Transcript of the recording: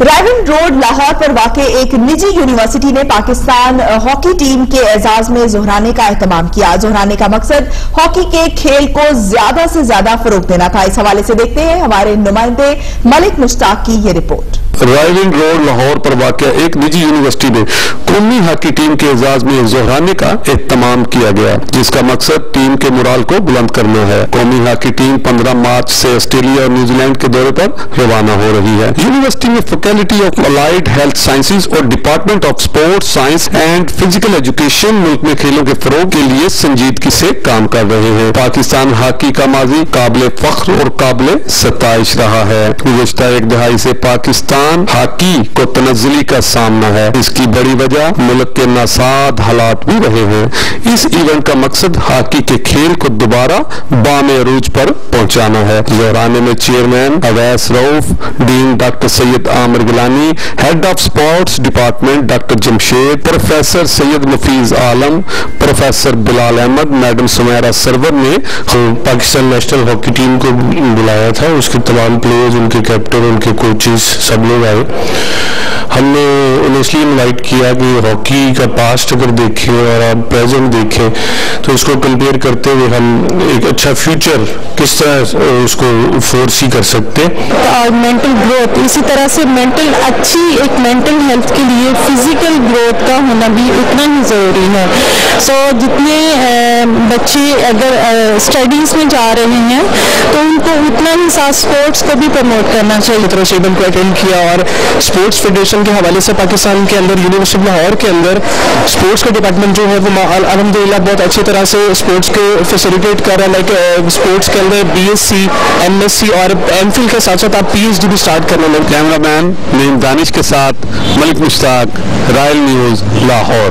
Raiwind road Lahore پر واقع ایک نجی یونیورسٹی نے پاکستان ہاکی ٹیم کے اعزاز میں ظہرانے کا اہتمام کیا۔ ظہرانے کا مقصد ہاکی کے کھیل کو زیادہ سے زیادہ فروغ دینا تھا۔ اس حوالے سے دیکھتے ہیں ہمارے نمائندے ملک مشتاق کی یہ رپورٹ۔ رائیون روڈ لاہور پر واقع ایک نجی یونیورسٹی میں قومی ہاکی ٹیم کے اعزاز میں ظہرانے کا اہتمام کیا گیا، جس کا مقصد ٹیم کے مورال کو بلند کرنا ہے۔ قومی ہاکی ٹیم 15 مارچ سے آسٹریلیا اور نیوزی لینڈ کے دورے پر روانہ ہو رہی ہے۔ یونیورسٹی میں faculty of allied health sciences اور department of sports science and physical education ملک میں کھیلوں کے فروغ کے لیے سنجیدگی سے کام کر رہے ہیں۔ پاکستان ہاکی کا ماضی قابل فخر اور قابل ستائش رہا ہے۔ گزشتہ ایک دہائی سے پاکستان ہاکی کو تنزلی کا سامنا ہے۔ اس کی بڑی وجہ ملک کے ناساد حالات بھی رہے ہیں۔ اس ایونٹ کا مقصد ہاکی کے کھیل کو دوبارہ بام عروج پر پہنچانا ہے۔ ظہرانے میں chairman Awais Rauf, dean doctor Syed Aamir Gilani, head of sports department doctor Jamshed, professor Syed Mufeez Alam, professor Bilal Ahmed, madam Sameera Sarwar نے پاکستان نیشنل ہاکی ٹیم کو بلایا تھا۔ اس کے تمام پلیئرز، ان کے کیپٹن، ان کے کوچز سب لوگ آئے۔ ہم نے انہیں اس لیے انوائٹ کیا کہ ہاکی کا پاسٹ اگر دیکھیں اور آپ پریزنٹ دیکھیں تو اس کو کمپیئر کرتے ہوئے ہم ایک اچھا فیوچر کس طرح اس کو فورسی کر سکتے اور مینٹل گروتھ، اسی طرح سے اچھی ایک مینٹل ہیلتھ کے لیے فزیکل گروتھ کا ہونا بھی اتنا ہی ضروری ہے۔ جتنے بچے اگر اسٹڈیز میں جا رہے ہیں تو ان کو اتنا ہی ساتھ اسپورٹس کو بھی پروموٹ کرنا چاہیے۔ طرح سے ایونٹ کو اٹینڈ کیا اور اسپورٹس فیڈریشن کے حوالے سے پاکستان کے اندر یونیورسٹی لاہور کے اندر اسپورٹس کا ڈپارٹمنٹ جو ہے وہ الحمدللہ بہت اچھی طرح سے اسپورٹس کے فیسیلیٹیٹ کر رہا ہے۔ لائک اسپورٹس کے اندر BSc MSc اور MPhil کے ساتھ ساتھ آپ PhD بھی اسٹارٹ کرنے لگے۔ کیمرہ مین نعیم دانش کے ساتھ ملک مشتاق، رائل نیوز لاہور۔